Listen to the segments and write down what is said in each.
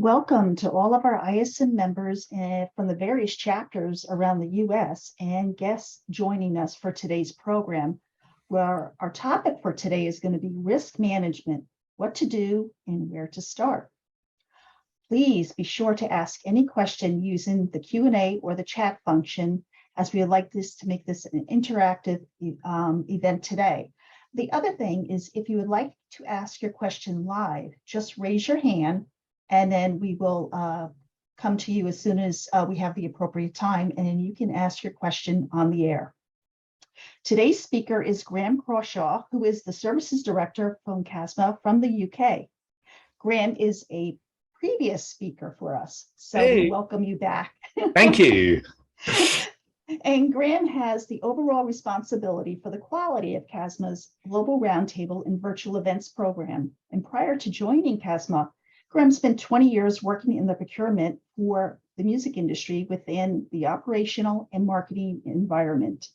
Welcome to all of our ISM members from the various chapters around the U.S. and guests joining us for today's program, where our topic for today is going to be risk management, what to do and where to start. Please be sure to ask any question using the Q&A or the chat function, as we would like this to make this an interactive event today. The other thing is, if you would like to ask your question live, just raise your hand, and then we will come to you as soon as we have the appropriate time, and then you can ask your question on the air. Today's speaker is Graham Crawshaw, who is the Services Director from CASME from the UK. Graham is a previous speaker for us, so we welcome you back. Thank you. And Graham has the overall responsibility for the quality of CASME's Global Roundtable and Virtual Events program. And prior to joining CASME, Graham spent 20 years working in the procurement for the music industry within the operational and marketing environment.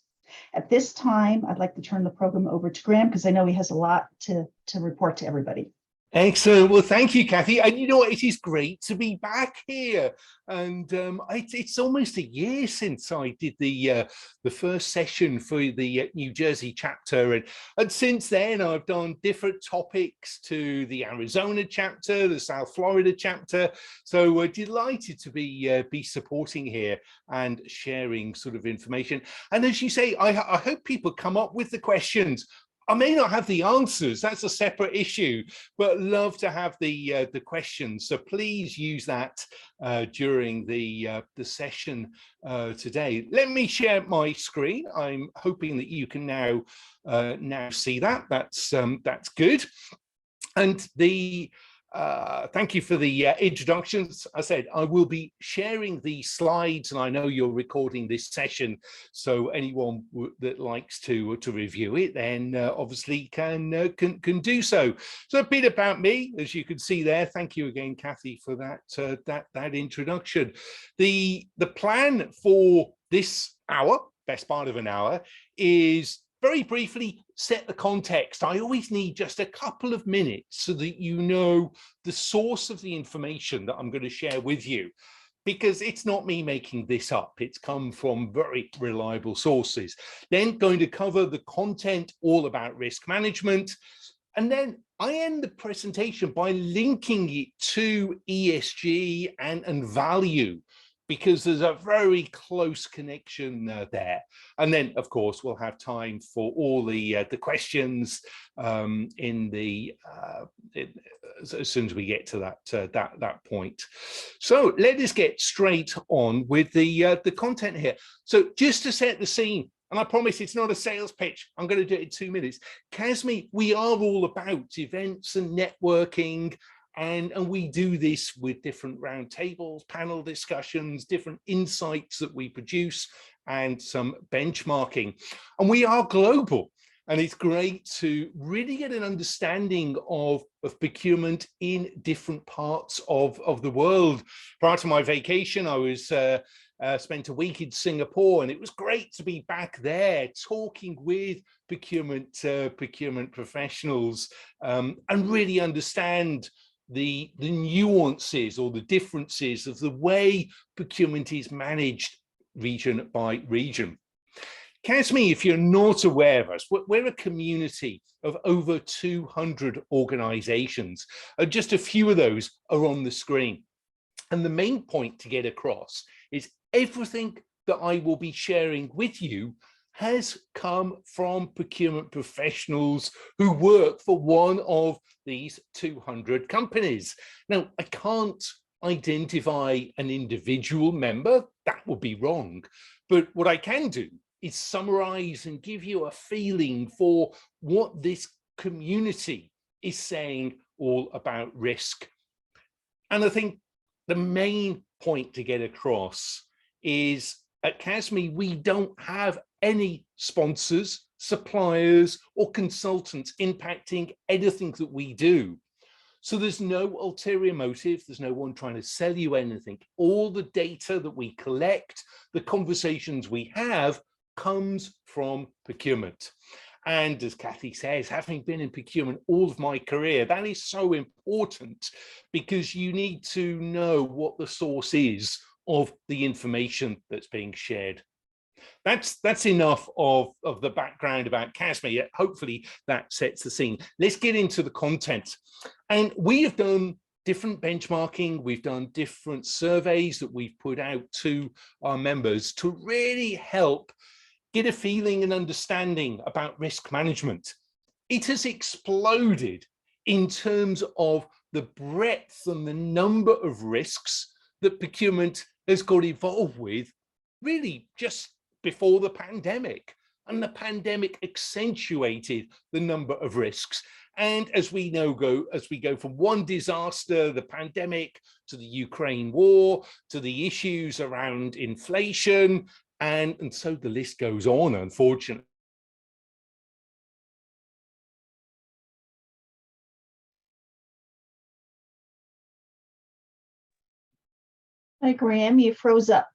At this time, I'd like to turn the program over to Graham because I know he has a lot to report to everybody. Excellent. Well, thank you, Kathy. And you know what? It is great to be back here. And it's almost a year since I did the first session for the New Jersey chapter. And since then, I've done different topics to the Arizona chapter, the South Florida chapter. So we're delighted to be supporting here and sharing sort of information. And as you say, I hope people come up with the questions. I may not have the answers, that's a separate issue, but love to have the questions. So please use that during the session today. Let me share my screen. I'm hoping that you can now see that. That's good. And thank you for the introductions. I said I will be sharing the slides, and I know you're recording this session, so anyone that likes to review it, then obviously can do so. So a bit about me, as you can see there. Thank you again, Kathy, for that introduction. The plan for this hour, best part of an hour, is very briefly set the context. I always need just a couple of minutes so that you know the source of the information that I'm going to share with you, because it's not me making this up. It's come from very reliable sources. Then going to cover the content all about risk management. And then I end the presentation by linking it to ESG and value, because there's a very close connection there. And then, of course, we'll have time for all the questions as soon as we get to that point. So let us get straight on with the content here. So just to set the scene, and I promise it's not a sales pitch, I'm going to do it in 2 minutes. CASME, we are all about events and networking. And we do this with different roundtables, panel discussions, different insights that we produce, and some benchmarking. And we are global. And it's great to really get an understanding of procurement in different parts of the world. Prior to my vacation, I was spent a week in Singapore, and it was great to be back there talking with procurement professionals and really understand the nuances or the differences of the way procurement is managed region by region. CASME, if you're not aware of us, we're a community of over 200 organizations. Just a few of those are on the screen. And the main point to get across is everything that I will be sharing with you has come from procurement professionals who work for one of these 200 companies. Now, I can't identify an individual member, that would be wrong, but what I can do is summarize and give you a feeling for what this community is saying all about risk. And I think the main point to get across is at CASME, we don't have any sponsors, suppliers, or consultants impacting anything that we do. So there's no ulterior motive. There's no one trying to sell you anything. All the data that we collect, the conversations we have, comes from procurement. And as Kathy says, having been in procurement all of my career, that is so important, because you need to know what the source is of the information that's being shared. That's enough of the background about CASME. Hopefully that sets the scene. Let's get into the content. And we have done different benchmarking. We've done different surveys that we've put out to our members to really help get a feeling and understanding about risk management. It has exploded in terms of the breadth and the number of risks that procurement has got involved with, really just before the pandemic. And the pandemic accentuated the number of risks. And as we know, as we go from one disaster, the pandemic, to the Ukraine war, to the issues around inflation, and so the list goes on, unfortunately. Hi, Graham, you froze up.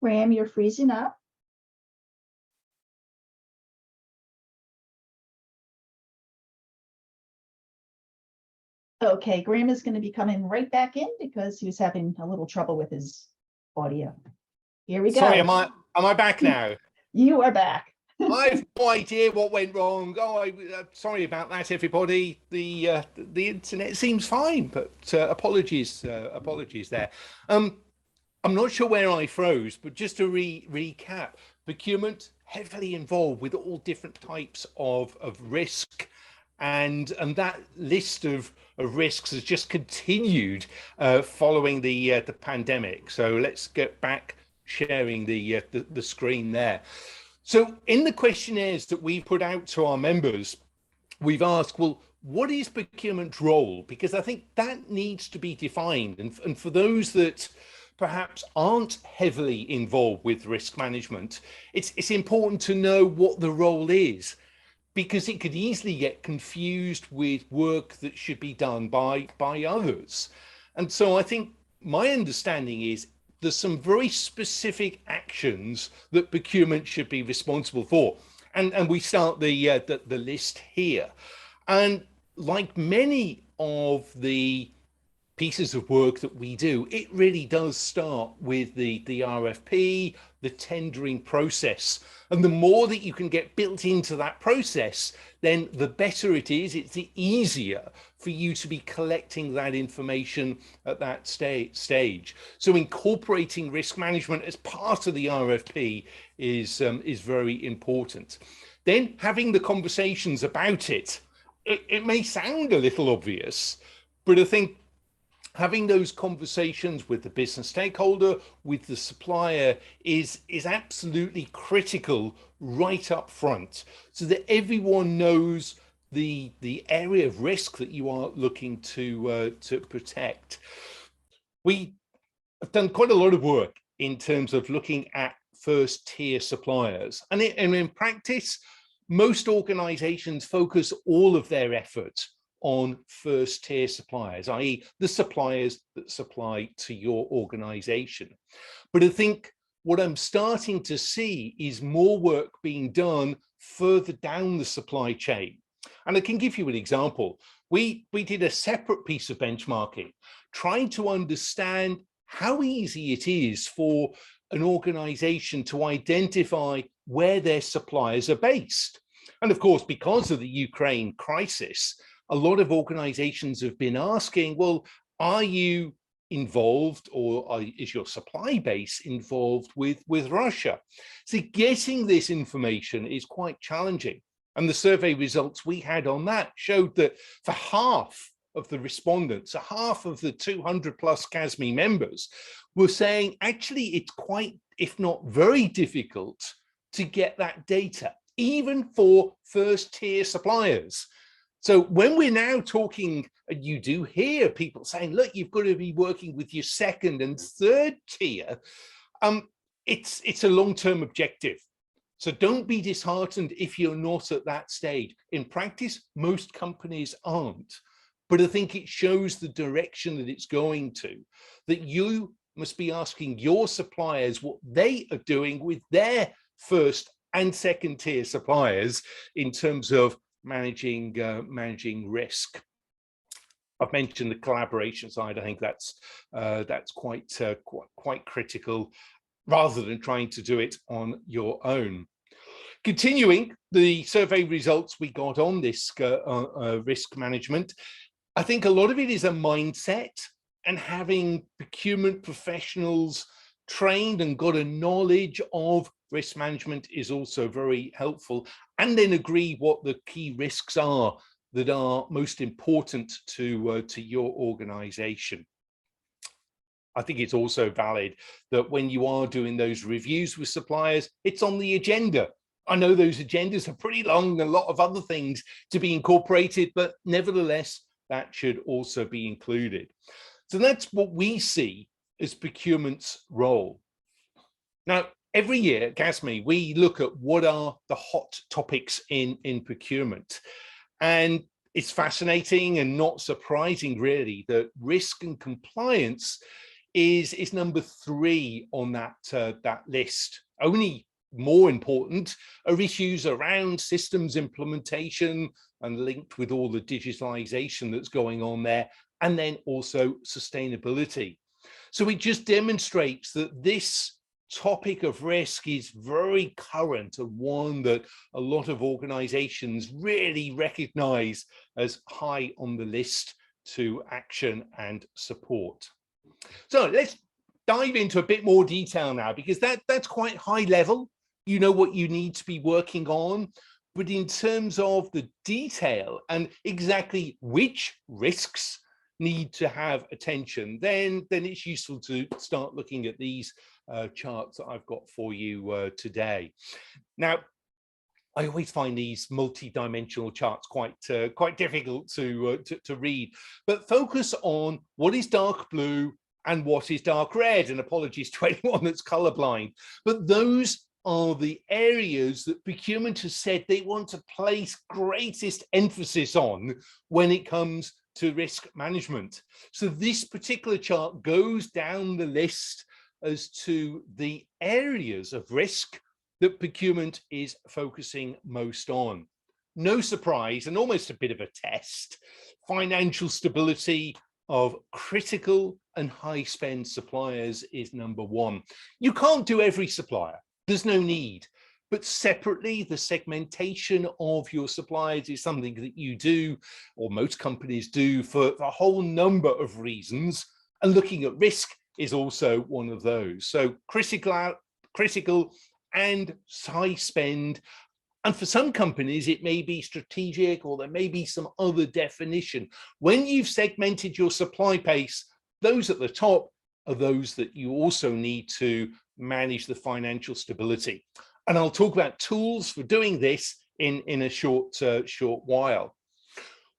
Graham, you're freezing up. Okay, Graham is going to be coming right back in because he was having a little trouble with his audio. Here we go. Sorry, am I back now? You are back. I have no idea what went wrong. Oh, sorry about that, everybody. The internet seems fine, but apologies there. I'm not sure where I froze, but just to recap, procurement heavily involved with all different types of risk, and that list of risks has just continued following the pandemic. So let's get back sharing the screen there. So in the questionnaires that we put out to our members, we've asked, well, what is procurement's role? Because I think that needs to be defined. And for those that perhaps aren't heavily involved with risk management, it's important to know what the role is, because it could easily get confused with work that should be done by others. And so I think my understanding is there's some very specific actions that procurement should be responsible for. And we start the list here. And like many of the pieces of work that we do, it really does start with the RFP, the tendering process. And the more that you can get built into that process, then the better it is. It's the easier for you to be collecting that information at that stage. So incorporating risk management as part of the RFP is very important. Then having the conversations about it. It may sound a little obvious, but I think having those conversations with the business stakeholder, with the supplier, is absolutely critical right up front, so that everyone knows the area of risk that you are looking to protect. We have done quite a lot of work in terms of looking at first tier suppliers, and in practice, most organizations focus all of their efforts on first tier suppliers, i.e. the suppliers that supply to your organization. But I think what I'm starting to see is more work being done further down the supply chain. And I can give you an example. We did a separate piece of benchmarking, trying to understand how easy it is for an organization to identify where their suppliers are based. And of course, because of the Ukraine crisis, a lot of organizations have been asking, well, are you involved, or is your supply base involved with Russia? So getting this information is quite challenging. And the survey results we had on that showed that for half of the respondents, so half of the 200 plus CASME members, were saying actually it's quite, if not very difficult, to get that data, even for first tier suppliers. So when we're now talking, you do hear people saying, look, you've got to be working with your second and third tier. It's a long-term objective. So don't be disheartened if you're not at that stage. In practice, most companies aren't. But I think it shows the direction that it's going to, that you must be asking your suppliers what they are doing with their first and second tier suppliers in terms of managing risk. I've mentioned the collaboration side. I think that's quite critical, rather than trying to do it on your own. Continuing the survey results we got on this risk management, I think a lot of it is a mindset, and having procurement professionals trained and got a knowledge of risk management is also very helpful, and then agree what the key risks are that are most important to your organization. I think it's also valid that when you are doing those reviews with suppliers, it's on the agenda. I know those agendas are pretty long, a lot of other things to be incorporated, but nevertheless, that should also be included. So that's what we see as procurement's role. Now, every year at CASME, we look at what are the hot topics in procurement. And it's fascinating and not surprising, really, that risk and compliance is number 3 on that list. Only more important are issues around systems implementation and linked with all the digitalization that's going on there, and then also sustainability. So it just demonstrates that this topic of risk is very current, and one that a lot of organizations really recognize as high on the list to action and support. So let's dive into a bit more detail now, because that's quite high level. You know what you need to be working on, but in terms of the detail and exactly which risks need to have attention, then it's useful to start looking at these charts that I've got for you today. Now, I always find these multi-dimensional charts quite difficult to read, but focus on what is dark blue and what is dark red, and apologies to anyone that's colorblind, but those are the areas that procurement has said they want to place greatest emphasis on when it comes to risk management. So this particular chart goes down the list as to the areas of risk that procurement is focusing most on. No surprise, and almost a bit of a test, financial stability of critical and high spend suppliers is number 1. You can't do every supplier. There's no need, but separately, the segmentation of your suppliers is something that you do, or most companies do, for a whole number of reasons. And looking at risk is also one of those. So critical and high spend. And for some companies, it may be strategic, or there may be some other definition. When you've segmented your supply base, those at the top are those that you also need to manage the financial stability. And I'll talk about tools for doing this in a short while.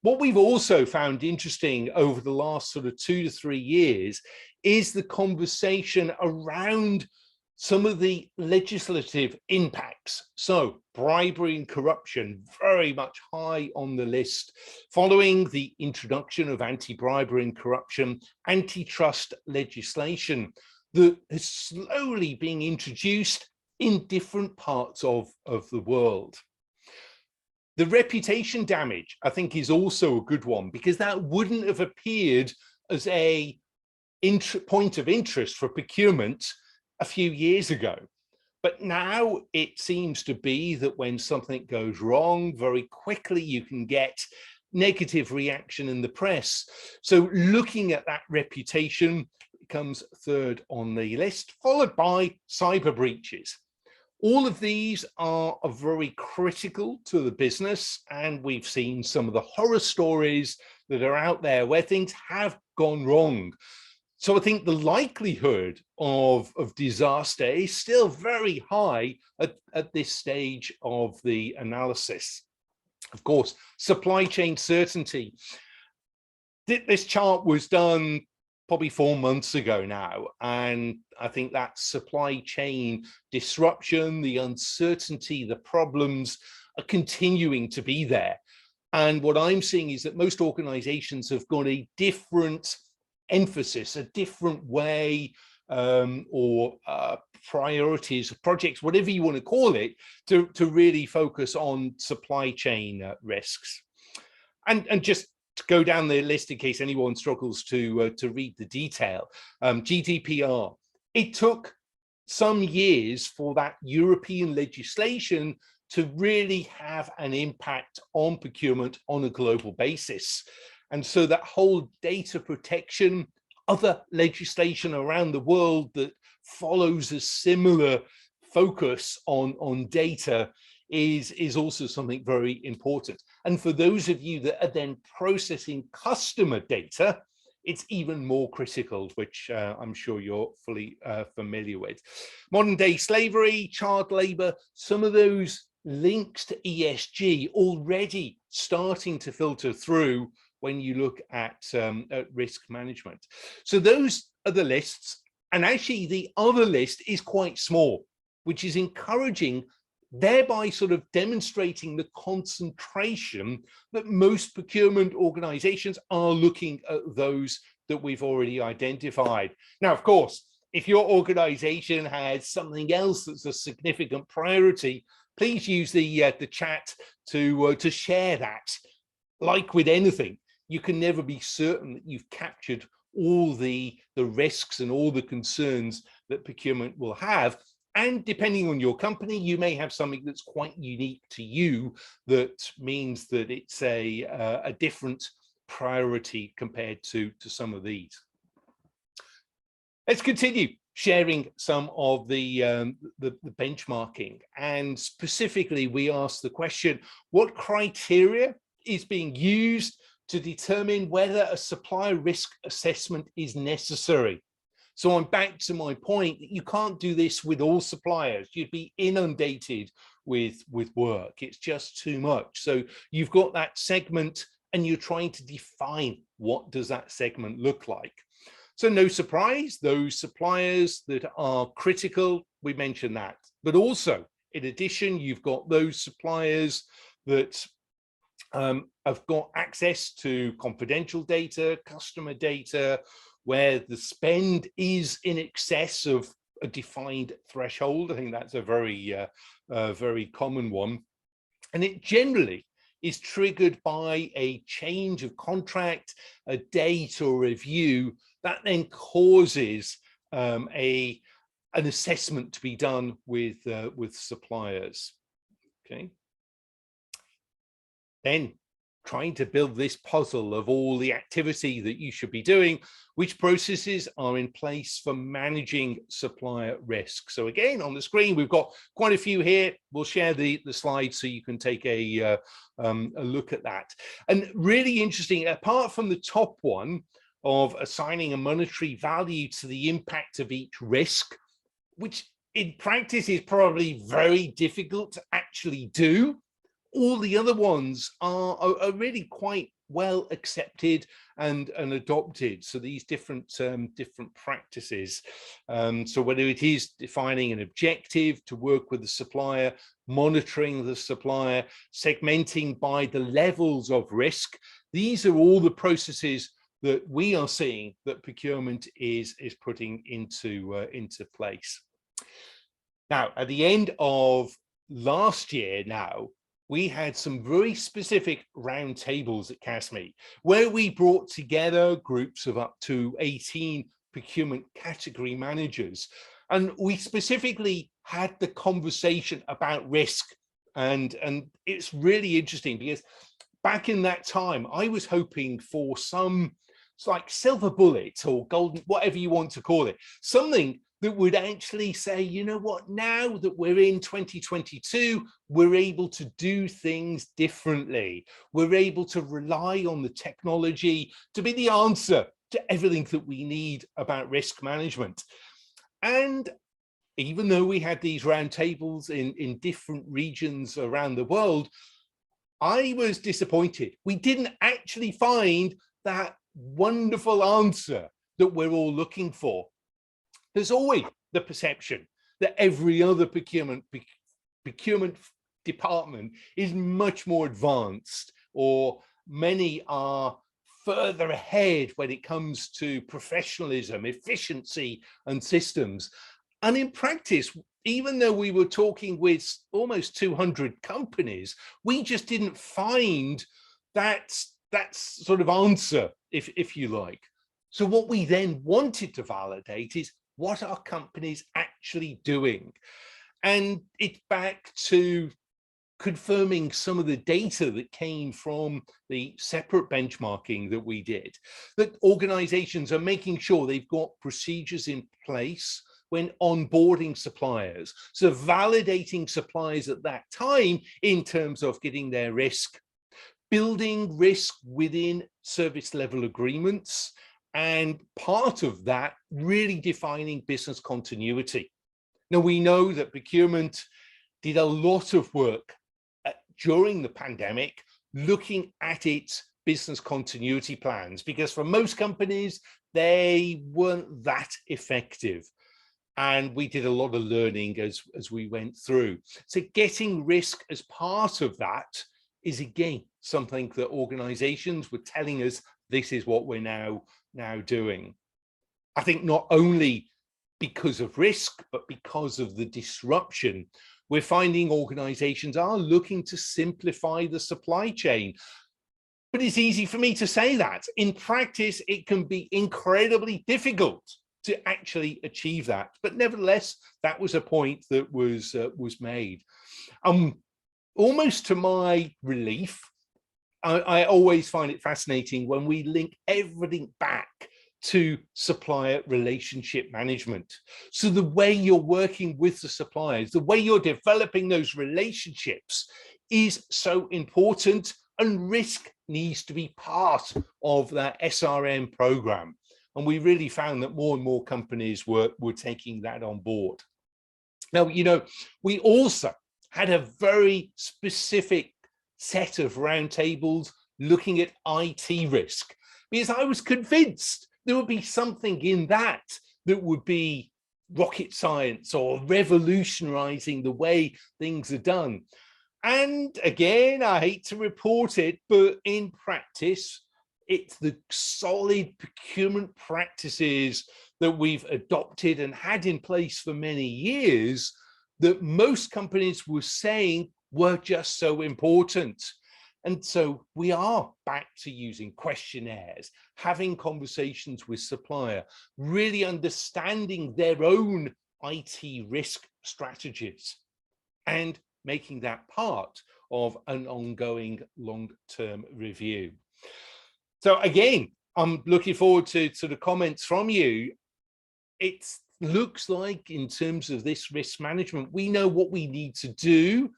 What we've also found interesting over the last sort of 2 to 3 years is the conversation around some of the legislative impacts. So bribery and corruption, very much high on the list, following the introduction of anti-bribery and corruption, antitrust legislation that is slowly being introduced in different parts of the world. The reputation damage, I think, is also a good one, because that wouldn't have appeared as a point of interest for procurement a few years ago. But now it seems to be that when something goes wrong, very quickly you can get negative reaction in the press. So looking at that reputation comes 3rd on the list, followed by cyber breaches. All of these are very critical to the business, and we've seen some of the horror stories that are out there where things have gone wrong. So I think the likelihood of disaster is still very high at this stage of the analysis. Of course, supply chain certainty. This chart was done probably 4 months ago now, and I think that supply chain disruption, the uncertainty, the problems are continuing to be there. And what I'm seeing is that most organizations have got a different emphasis, a different way, or priorities, projects, whatever you want to call it, to really focus on supply chain risks. And just to go down the list in case anyone struggles to read the detail, GDPR, it took some years for that European legislation to really have an impact on procurement on a global basis. And so that whole data protection, other legislation around the world that follows a similar focus on data is also something very important. And for those of you that are then processing customer data, it's even more critical, which I'm sure you're fully familiar with. Modern day slavery, child labor, some of those links to ESG already starting to filter through when you look at risk management. So those are the lists. And actually the other list is quite small, which is encouraging, thereby sort of demonstrating the concentration that most procurement organizations are looking at those that we've already identified. Now, of course, if your organization has something else that's a significant priority, please use the chat to share that. Like with anything, you can never be certain that you've captured all the risks and all the concerns that procurement will have. And depending on your company, you may have something that's quite unique to you that means that it's a different priority compared to some of these. Let's continue sharing some of the benchmarking. And specifically, we asked the question, what criteria is being used to determine whether a supplier risk assessment is necessary? So I'm back to my point that you can't do this with all suppliers. You'd be inundated with work. It's just too much. So you've got that segment and you're trying to define what does that segment look like. So no surprise, those suppliers that are critical, we mentioned that. But also, in addition, you've got those suppliers that have got access to confidential data, customer data, where the spend is in excess of a defined threshold. I think that's a very common one. And it generally is triggered by a change of contract, a date or review that then causes an assessment to be done with suppliers. Okay. Then trying to build this puzzle of all the activity that you should be doing, which processes are in place for managing supplier risk. So again, on the screen, we've got quite a few here. We'll share the slides so you can take a look at that. And really interesting, apart from the top one of assigning a monetary value to the impact of each risk, which in practice is probably very difficult to actually do, all the other ones are really quite well accepted and adopted. So these different practices. So whether it is defining an objective to work with the supplier, monitoring the supplier, segmenting by the levels of risk, these are all the processes that we are seeing that procurement is putting into place. Now, at the end of last year now, we had some very specific roundtables at CASME where we brought together groups of up to 18 procurement category managers. And we specifically had the conversation about risk. And it's really interesting because back in that time, I was hoping for some, it's like silver bullet or golden, whatever you want to call it, something that would actually say, you know what, now that we're in 2022, we're able to do things differently. We're able to rely on the technology to be the answer to everything that we need about risk management. And even though we had these roundtables in different regions around the world, I was disappointed. We didn't actually find that wonderful answer that we're all looking for. There's always the perception that every other procurement department is much more advanced, or many are further ahead when it comes to professionalism, efficiency, and systems. And in practice, even though we were talking with almost 200 companies, we just didn't find that sort of answer, if you like. So what we then wanted to validate is, what are companies actually doing? And it's back to confirming some of the data that came from the separate benchmarking that we did, that organizations are making sure they've got procedures in place when onboarding suppliers. So validating suppliers at that time in terms of getting their risk, building risk within service level agreements, and part of that, really defining business continuity. Now, we know that procurement did a lot of work during the pandemic, looking at its business continuity plans, because for most companies, they weren't that effective. And we did a lot of learning as we went through. So getting risk as part of that is, again, something that organizations were telling us, this is what we're now doing. I think not only because of risk, but because of the disruption, we're finding organizations are looking to simplify the supply chain. But it's easy for me to say that. In practice, it can be incredibly difficult to actually achieve that. But nevertheless, that was a point that was made. Almost to my relief, I always find it fascinating when we link everything back to supplier relationship management. So the way you're working with the suppliers, the way you're developing those relationships is so important, and risk needs to be part of that SRM program. And we really found that more and more companies were taking that on board. Now, you know, we also had a very specific set of roundtables looking at IT risk, because I was convinced there would be something in that would be rocket science or revolutionizing the way things are done. And again, I hate to report it, but in practice, it's the solid procurement practices that we've adopted and had in place for many years that most companies were saying were just so important. And so we are back to using questionnaires, having conversations with supplier, really understanding their own IT risk strategies, and making that part of an ongoing long-term review. So again, I'm looking forward to the comments from you. It looks like in terms of this risk management, we know what we need to do,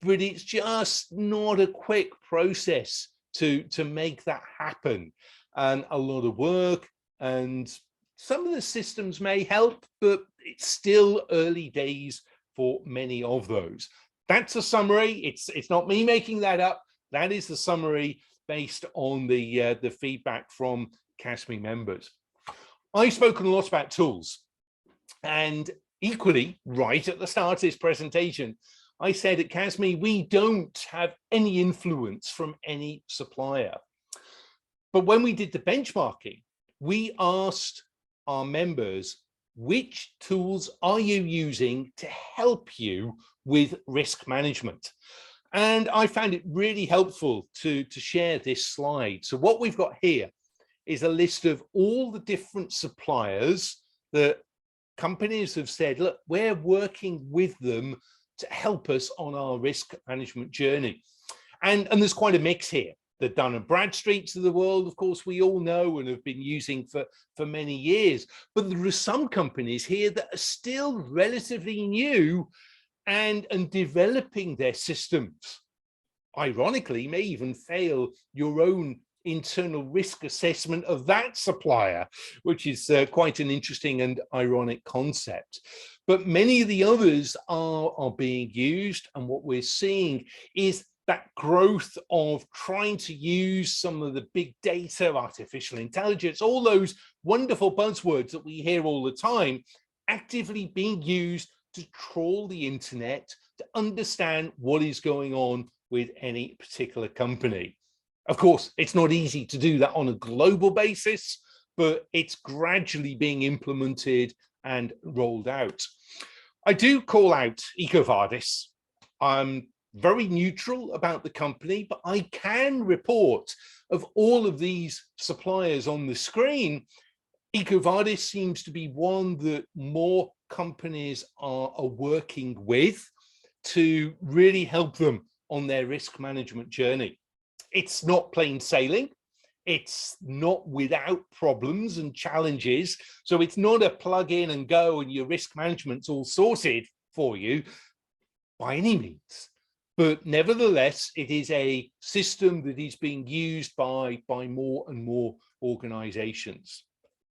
but it's just not a quick process to make that happen. And a lot of work, and some of the systems may help, but it's still early days for many of those. That's a summary. It's not me making that up. That is the summary based on the feedback from CASME members. I've spoken a lot about tools, and equally, right at the start of this presentation, I said at CASME, we don't have any influence from any supplier. But when we did the benchmarking, we asked our members, which tools are you using to help you with risk management? And I found it really helpful to share this slide. So what we've got here is a list of all the different suppliers that companies have said, look, we're working with them to help us on our risk management journey. And there's quite a mix here. The Dun & Bradstreets of the world, of course, we all know and have been using for many years. But there are some companies here that are still relatively new and developing their systems. Ironically, may even fail your own internal risk assessment of that supplier, which is quite an interesting and ironic concept. But many of the others are being used, and what we're seeing is that growth of trying to use some of the big data, artificial intelligence, all those wonderful buzzwords that we hear all the time, actively being used to trawl the internet to understand what is going on with any particular company. Of course, it's not easy to do that on a global basis, but it's gradually being implemented and rolled out. I do call out EcoVadis. I'm very neutral about the company, but I can report of all of these suppliers on the screen. EcoVadis seems to be one that more companies are working with to really help them on their risk management journey. It's not plain sailing. It's not without problems and challenges. So it's not a plug in and go and your risk management's all sorted for you by any means. But nevertheless, it is a system that is being used by more and more organizations.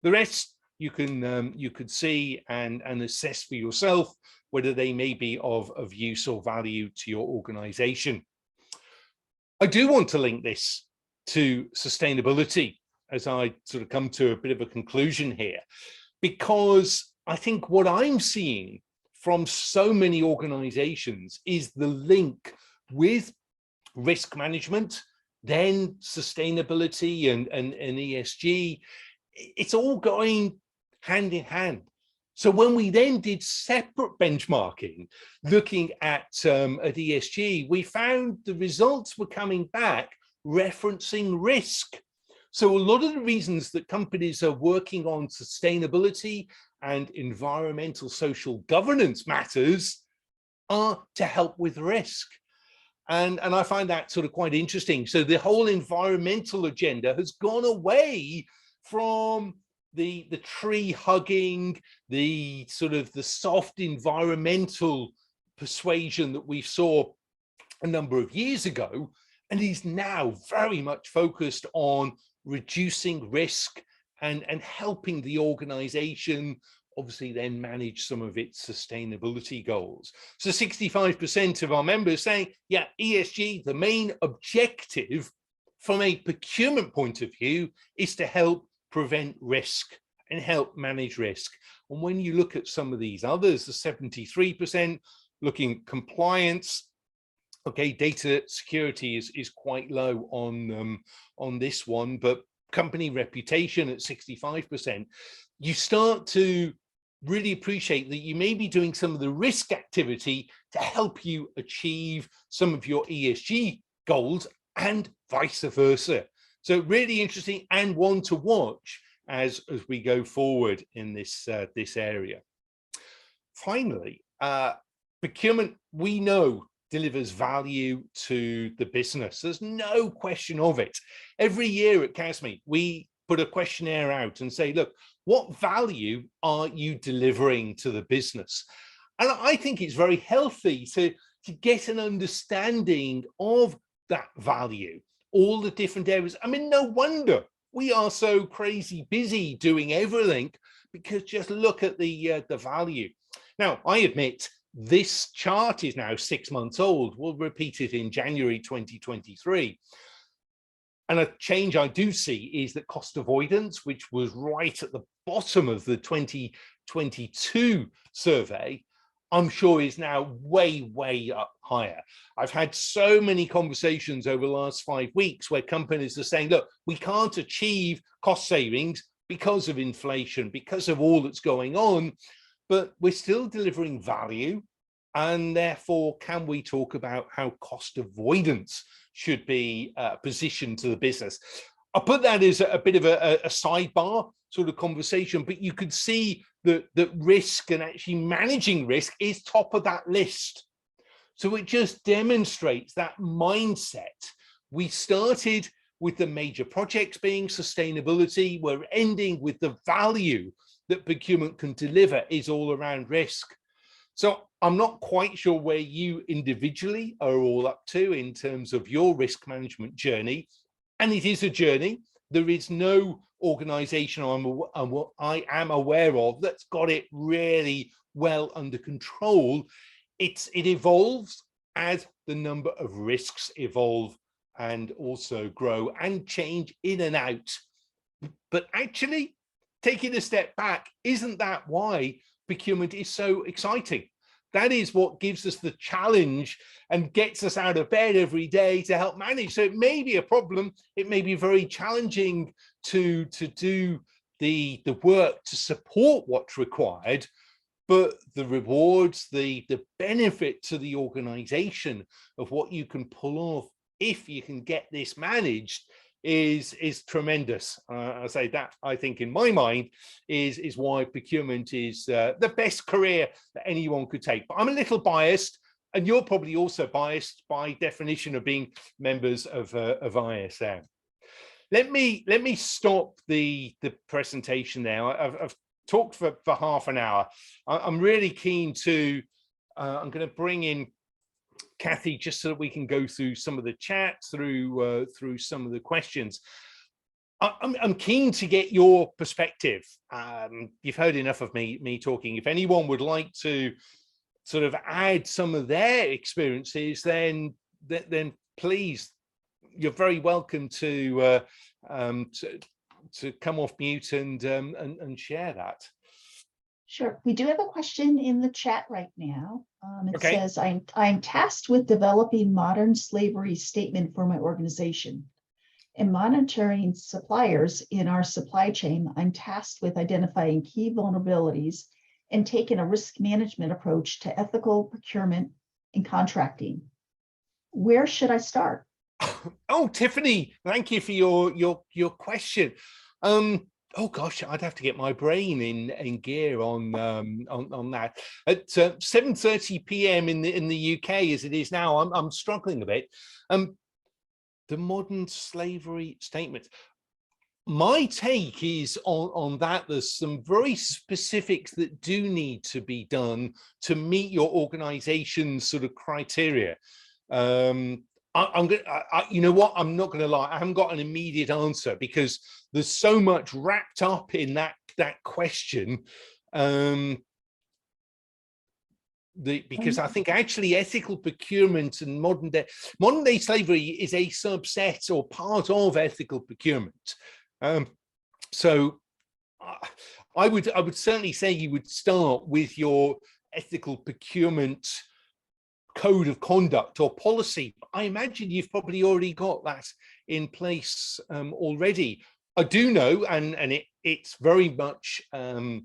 The rest you could see and assess for yourself whether they may be of use or value to your organization. I do want to link this to sustainability as I sort of come to a bit of a conclusion here, because I think what I'm seeing from so many organizations is the link with risk management, then sustainability and ESG. It's all going hand in hand. So when we then did separate benchmarking, looking at ESG, we found the results were coming back referencing risk. So a lot of the reasons that companies are working on sustainability and environmental social governance matters are to help with risk. And I find that sort of quite interesting. So the whole environmental agenda has gone away from the tree hugging, the sort of the soft environmental persuasion that we saw a number of years ago, and is now very much focused on reducing risk and helping the organization obviously then manage some of its sustainability goals. So 65% of our members saying, yeah, ESG, the main objective from a procurement point of view is to help prevent risk and help manage risk. And when you look at some of these others, the 73% looking compliance, okay, data security is quite low on this one, but company reputation at 65%, you start to really appreciate that you may be doing some of the risk activity to help you achieve some of your ESG goals and vice versa. So really interesting and one to watch as we go forward in this area. Finally, procurement, we know, delivers value to the business. There's no question of it. Every year at CASME, we put a questionnaire out and say, look, what value are you delivering to the business? And I think it's very healthy to get an understanding of that value, all the different areas. I mean, no wonder we are so crazy busy doing everything, because just look at the value. Now, I admit this chart is now 6 months old. We'll repeat it in January 2023. And a change I do see is that cost avoidance, which was right at the bottom of the 2022 survey, I'm sure is now way, way up higher. I've had so many conversations over the last 5 weeks where companies are saying, look, we can't achieve cost savings because of inflation, because of all that's going on, but we're still delivering value. And therefore, can we talk about how cost avoidance should be positioned to the business? I'll put that as a bit of a sidebar sort of conversation, but you could see that risk and actually managing risk is top of that list. So it just demonstrates that mindset. We started with the major projects being sustainability. We're ending with the value that procurement can deliver is all around risk. So I'm not quite sure where you individually are all up to in terms of your risk management journey. And it is a journey. There is no organization I am aware of that's got it really well under control. It evolves as the number of risks evolve and also grow and change in and out. But actually, taking a step back, isn't that why procurement is so exciting? That is what gives us the challenge and gets us out of bed every day to help manage. So it may be a problem. It may be very challenging to do the work to support what's required, but the rewards, the benefit to the organization of what you can pull off if you can get this managed is tremendous. I say that, I think, in my mind, is why procurement is the best career that anyone could take. But I'm a little biased, and you're probably also biased by definition of being members of ISM. Let me stop the presentation now. I've talked for half an hour. I'm really keen to, I'm going to bring in Kathy, just so that we can go through some of the chat, through some of the questions. I'm keen to get your perspective. You've heard enough of me talking. If anyone would like to sort of add some of their experiences, then please, you're very welcome to come off mute and share that. Sure. We do have a question in the chat right now. It Okay. says, I'm tasked with developing modern slavery statement for my organization. In monitoring suppliers in our supply chain, I'm tasked with identifying key vulnerabilities and taking a risk management approach to ethical procurement and contracting. Where should I start? Oh, Tiffany, thank you for your question. Oh gosh, I'd have to get my brain in gear on that. At 7:30 p.m. in the UK, as it is now, I'm struggling a bit. The modern slavery statement. My take is on that. There's some very specifics that do need to be done to meet your organization's sort of criteria. You know what? I'm not going to lie. I haven't got an immediate answer because there's so much wrapped up in that question. Because I think actually ethical procurement and modern day slavery is a subset or part of ethical procurement. So I would certainly say you would start with your ethical procurement code of conduct or policy. I imagine you've probably already got that in place already. I do know, and it's very much the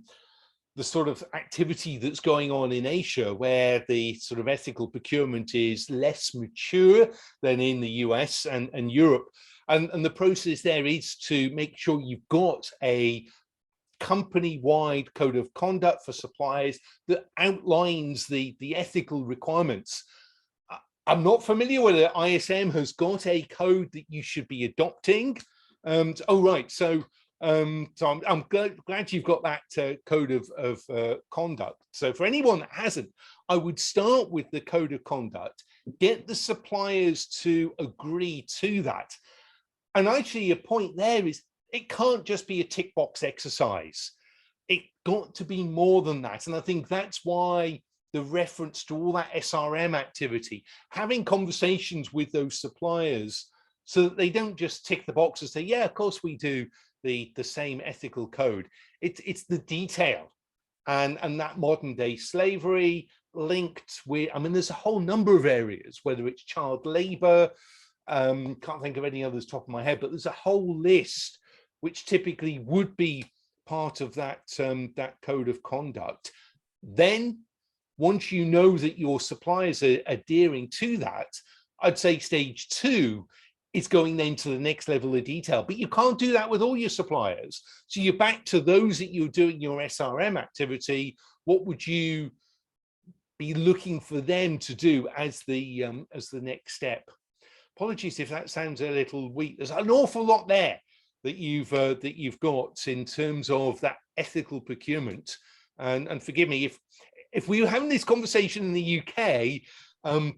sort of activity that's going on in Asia, where the sort of ethical procurement is less mature than in the US and Europe. And the process there is to make sure you've got a company-wide code of conduct for suppliers that outlines the ethical requirements. I'm not familiar whether ISM has got a code that you should be adopting. Oh, right. So I'm glad you've got that code of conduct. So for anyone that hasn't, I would start with the code of conduct, get the suppliers to agree to that. And actually, your point there is it can't just be a tick box exercise. It got to be more than that. And I think that's why the reference to all that SRM activity, having conversations with those suppliers so that they don't just tick the box and say, yeah, of course we do the same ethical code. It's the detail and that modern day slavery linked with, I mean, there's a whole number of areas, whether it's child labor, can't think of any others top of my head, but there's a whole list which typically would be part of that code of conduct. Then once you know that your suppliers are adhering to that, I'd say stage 2 is going then to the next level of detail, but you can't do that with all your suppliers. So you're back to those that you're doing your SRM activity. What would you be looking for them to do as the next step? Apologies if that sounds a little weak. There's an awful lot there that you've got in terms of that ethical procurement. And forgive me if we were having this conversation in the UK,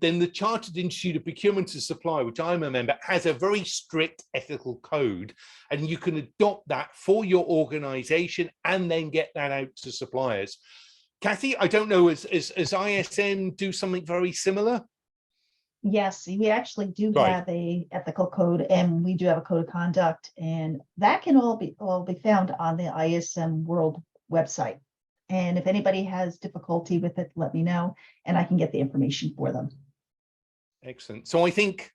then the Chartered Institute of Procurement and Supply, which I'm a member, has a very strict ethical code, and you can adopt that for your organization and then get that out to suppliers. Kathy, I don't know, as ISM do something very similar? Yes, we actually do Right. have a ethical code, and we do have a code of conduct, and that can all be found on the ISM World website. And if anybody has difficulty with it, let me know, and I can get the information for them. Excellent. So I think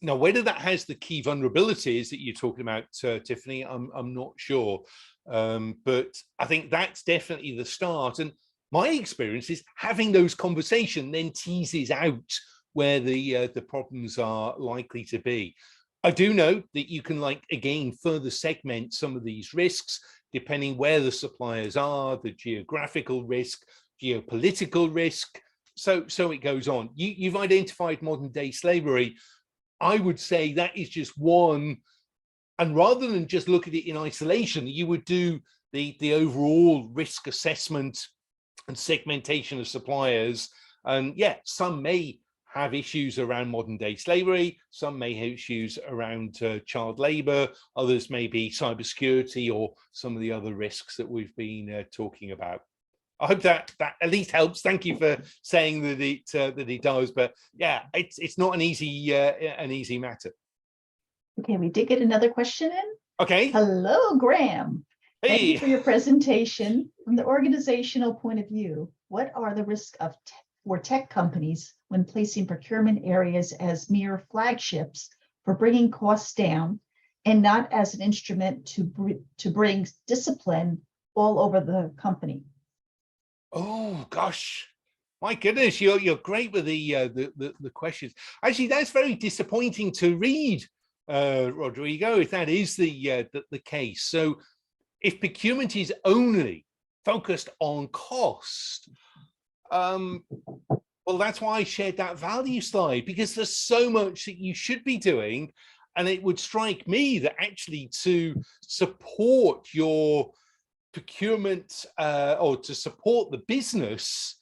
now whether that has the key vulnerabilities that you're talking about, Tiffany, I'm not sure, but I think that's definitely the start. And my experience is having those conversations then teases out where the problems are likely to be. I do know that you can, like, again, further segment some of these risks depending where the suppliers are, the geographical risk, geopolitical risk. So it goes on. You've identified modern day slavery. I would say that is just one. And rather than just look at it in isolation, you would do the overall risk assessment and segmentation of suppliers. And yeah, some may have issues around modern day slavery, some may have issues around child labor, others may be cybersecurity or some of the other risks that we've been talking about. I hope that at least helps. Thank you for saying that it does, but yeah, it's not an easy matter. Okay, we did get another question in. Okay. Hello, Graham. Hey. Thank you for your presentation. From the organizational point of view, what are the risks for tech companies when placing procurement areas as mere flagships for bringing costs down and not as an instrument to bring discipline all over the company? Oh gosh, my goodness, you're great with the questions. Actually, that's very disappointing to read, Rodrigo, if that is the case. So if procurement is only focused on cost, well, that's why I shared that value slide, because there's so much that you should be doing. And it would strike me that actually to support your procurement or to support the business,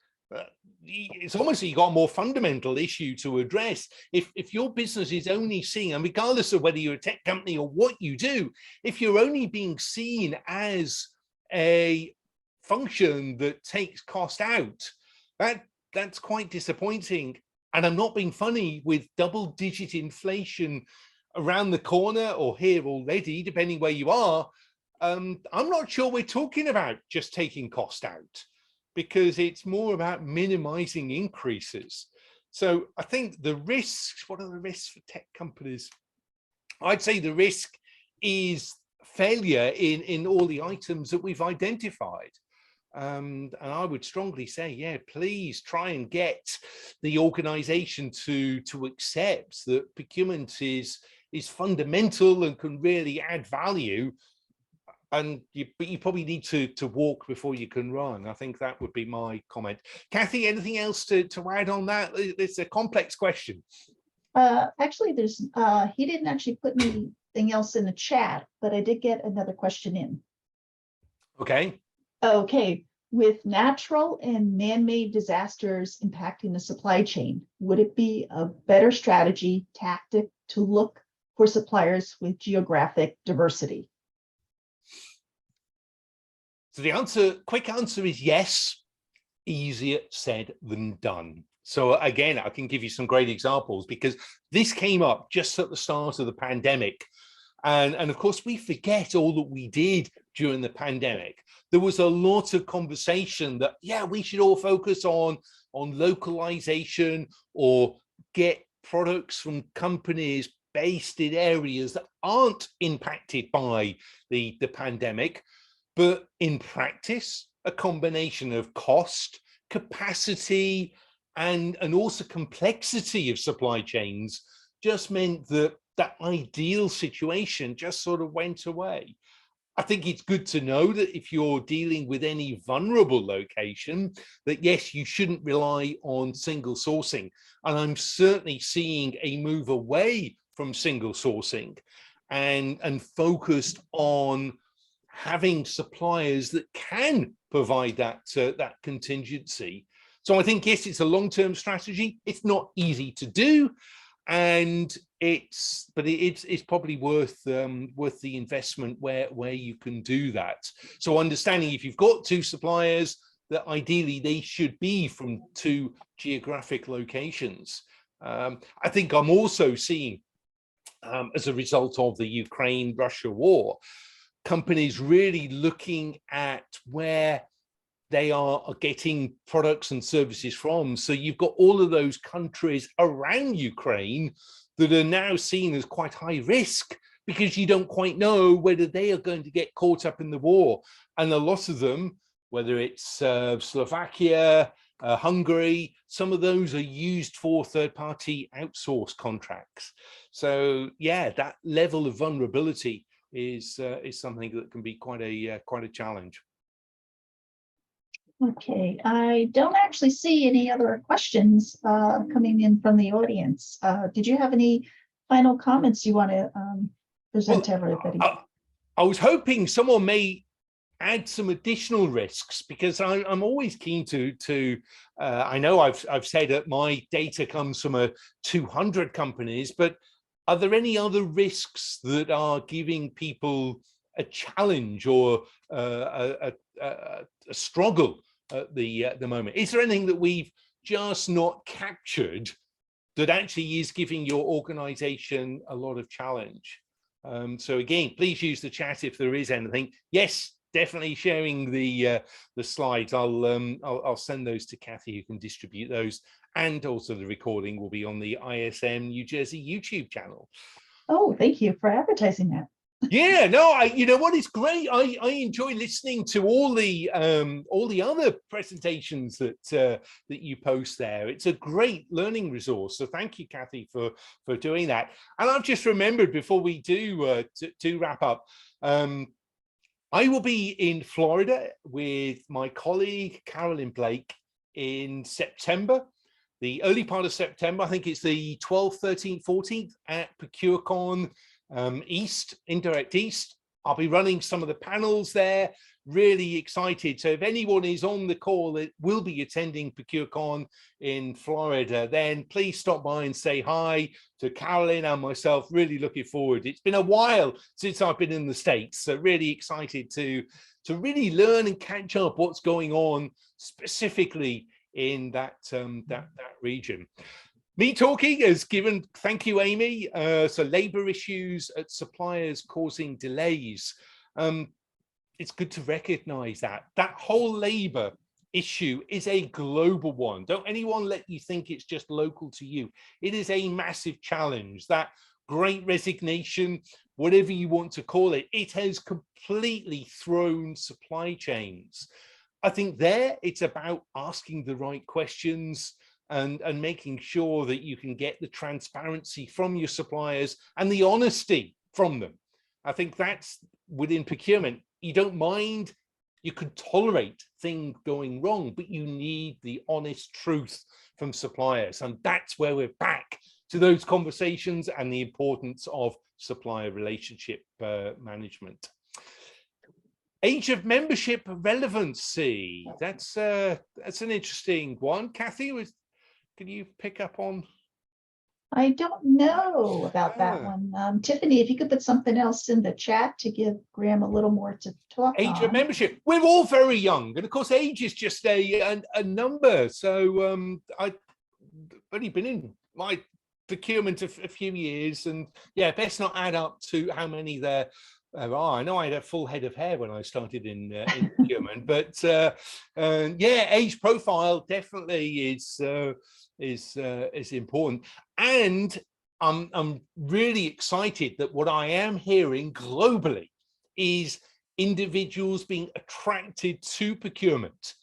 it's almost like you've got a more fundamental issue to address. If your business is only seen, and regardless of whether you're a tech company or what you do, if you're only being seen as a function that takes cost out, that's quite disappointing. And I'm not being funny, with double-digit inflation around the corner or here already, depending where you are, I'm not sure we're talking about just taking cost out, because it's more about minimizing increases. So I think the risks, what are the risks for tech companies? I'd say the risk is failure in all the items that we've identified. And I would strongly say, yeah, please try and get the organization to accept that procurement is fundamental and can really add value. But you probably need to walk before you can run. I think that would be my comment. Kathy, anything else to add on that? It's a complex question. Actually, he didn't actually put anything else in the chat, but I did get another question in. Okay. Okay, with natural and man-made disasters impacting the supply chain, would it be a better strategy tactic to look for suppliers with geographic diversity? So the quick answer is yes. Easier said than done. So again, I can give you some great examples, because this came up just at the start of the pandemic. And of course, we forget all that we did during the pandemic. There was a lot of conversation that, yeah, we should all focus on localization or get products from companies based in areas that aren't impacted by the pandemic. But in practice, a combination of cost, capacity, and also complexity of supply chains just meant that that ideal situation just sort of went away. I think it's good to know that if you're dealing with any vulnerable location, that yes, you shouldn't rely on single sourcing. And I'm certainly seeing a move away from single sourcing and focused on having suppliers that can provide that contingency. So I think, yes, it's a long-term strategy. It's not easy to do, and it's probably worth the investment where you can do that. So understanding if you've got two suppliers, that ideally they should be from two geographic locations. I think I'm also seeing, as a result of the Ukraine-Russia war, companies really looking at where they are getting products and services from. So you've got all of those countries around Ukraine that are now seen as quite high risk, because you don't quite know whether they are going to get caught up in the war. And a lot of them, whether it's Slovakia, Hungary, some of those are used for third-party outsource contracts. So yeah, that level of vulnerability is something that can be quite a challenge. Okay, I don't actually see any other questions coming in from the audience. Did you have any final comments you want to present to everybody? I was hoping someone may add some additional risks, because I'm always keen to I know I've said that my data comes from 200 companies, but are there any other risks that are giving people a challenge or a struggle at the moment? Is there anything that we've just not captured that actually is giving your organization a lot of challenge? So again, please use the chat if there is anything. Yes, definitely sharing the slides. I'll send those to Kathy, who can distribute those, and also the recording will be on the ISM New Jersey YouTube channel. Oh, thank you for advertising that. Yeah, no, you know what, it's great. I enjoy listening to all the other presentations that you post there. It's a great learning resource. So thank you, Kathy, for doing that. And I've just remembered, before we do wrap up, I will be in Florida with my colleague Carolyn Blake in September, the early part of September. I think it's the 12th, 13th, 14th at ProcureCon East, Indirect East. I'll be running some of the panels there. Really excited. So if anyone is on the call that will be attending ProcureCon in Florida, then please stop by and say hi to Carolyn and myself. Really looking forward. It's been a while since I've been in the States, so really excited to really learn and catch up what's going on specifically in that region. Me talking has given, thank you, Amy. So labor issues at suppliers causing delays. It's good to recognize that whole labor issue is a global one. Don't anyone let you think it's just local to you. It is a massive challenge. That great resignation, whatever you want to call it, it has completely thrown supply chains. I think there it's about asking the right questions and making sure that you can get the transparency from your suppliers and the honesty from them. I think that's within procurement. You don't mind, you could tolerate things going wrong, but you need the honest truth from suppliers. And that's where we're back to those conversations and the importance of supplier relationship management. Age of membership relevancy. That's an interesting one. Kathy, can you pick up on? I don't know about that one. Tiffany, if you could put something else in the chat to give Graham a little more to talk on. Age of membership. We're all very young. And of course, age is just a number. So I've only been in my procurement a few years. And yeah, best not add up to how many there are. I know I had a full head of hair when I started in procurement. But yeah, age profile definitely is important. And I'm really excited that what I am hearing globally is individuals being attracted to procurement.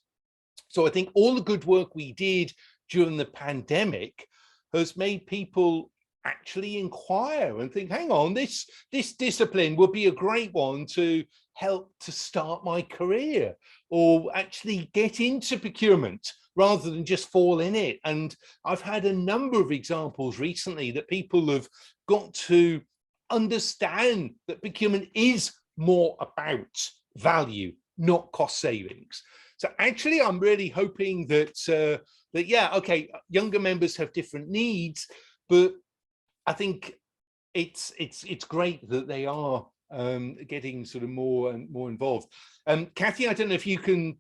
So I think all the good work we did during the pandemic has made people actually inquire and think, hang on, this discipline would be a great one to help to start my career or actually get into procurement rather than just fall in it. And I've had a number of examples recently that people have got to understand that procurement is more about value, not cost savings. So actually, I'm really hoping that yeah, okay, younger members have different needs, but I think it's great that they are getting sort of more and more involved. Kathy, I don't know if you can,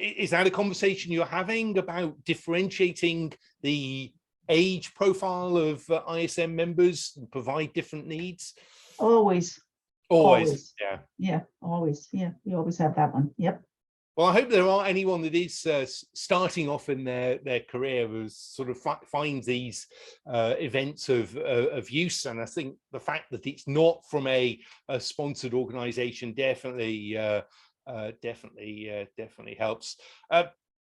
is that a conversation you're having about differentiating the age profile of ISM members and provide different needs? Always. Always. Yeah, always. Yeah, you always have that one. Yep. Well, I hope there aren't anyone that is starting off in their career who sort of finds these events of use. And I think the fact that it's not from a sponsored organization definitely helps.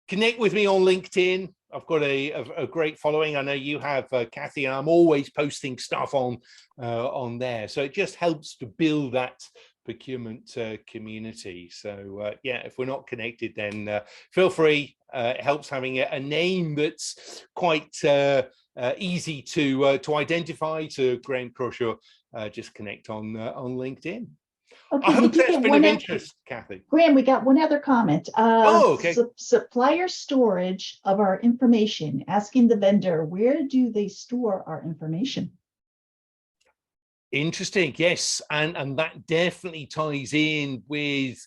Connect with me on LinkedIn. I've got a great following. I know you have, Kathy, and I'm always posting stuff on there. So it just helps to build that procurement community. So yeah, if we're not connected, then feel free. It helps having a name that's quite easy to identify. To Graham Crawshaw, just connect on LinkedIn. Okay, I hope that's been of interest, Kathy. Graham, we got one other comment. Okay. Supplier storage of our information, asking the vendor, where do they store our information? Interesting, yes, and that definitely ties in with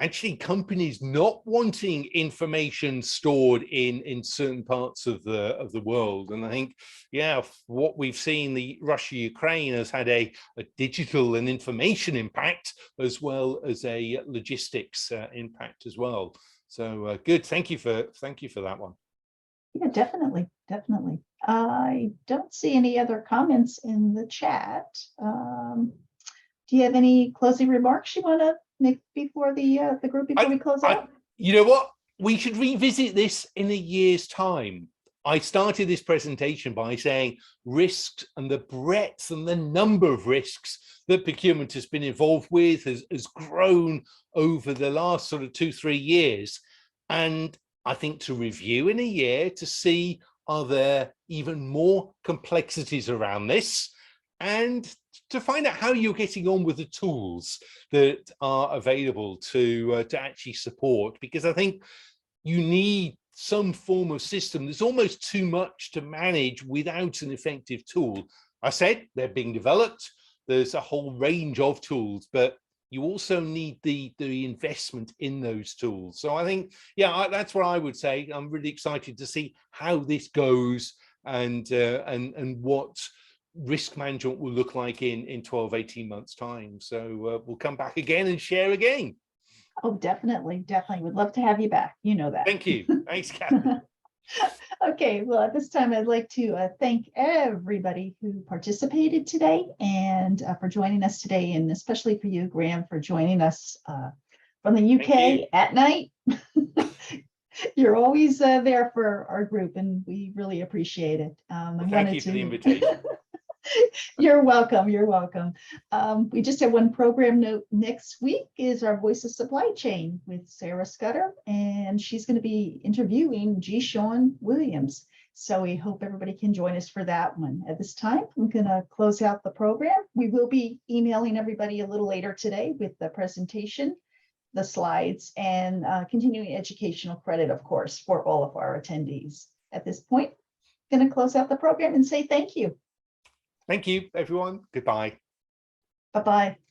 actually companies not wanting information stored in certain parts of the world. And I think, yeah, what we've seen, the Russia-Ukraine has had a digital and information impact as well as a logistics impact as well. So good, thank you for that one. Yeah, definitely. I don't see any other comments in the chat. Do you have any closing remarks you want to make before the group before we close out? You know what? We should revisit this in a year's time. I started this presentation by saying risks and the breadth and the number of risks that procurement has been involved with has grown over the last sort of 2-3 years. And I think to review in a year to see, are there even more complexities around this, and to find out how you're getting on with the tools that are available to actually support, because I think you need some form of system. There's almost too much to manage without an effective tool. I said they're being developed. There's a whole range of tools, but you also need the investment in those tools. So I think, yeah, that's what I would say. I'm really excited to see how this goes and what risk management will look like in 12-18 months time. So we'll come back again and share again. Oh, definitely. Would love to have you back. You know that. Thank you. Thanks, Kathy. Okay, well, at this time, I'd like to thank everybody who participated today and for joining us today, and especially for you, Graham, for joining us from the UK at night. You're always there for our group, and we really appreciate it. Thank you for the invitation. You're welcome. We just have one program note. Next week is our Voice of Supply Chain with Sarah Scudder, and she's going to be interviewing G. Sean Williams. So we hope everybody can join us for that one. At this time, I'm going to close out the program. We will be emailing everybody a little later today with the presentation, the slides, and continuing educational credit, of course, for all of our attendees. At this point, I'm going to close out the program and say thank you. Thank you, everyone. Goodbye. Bye-bye.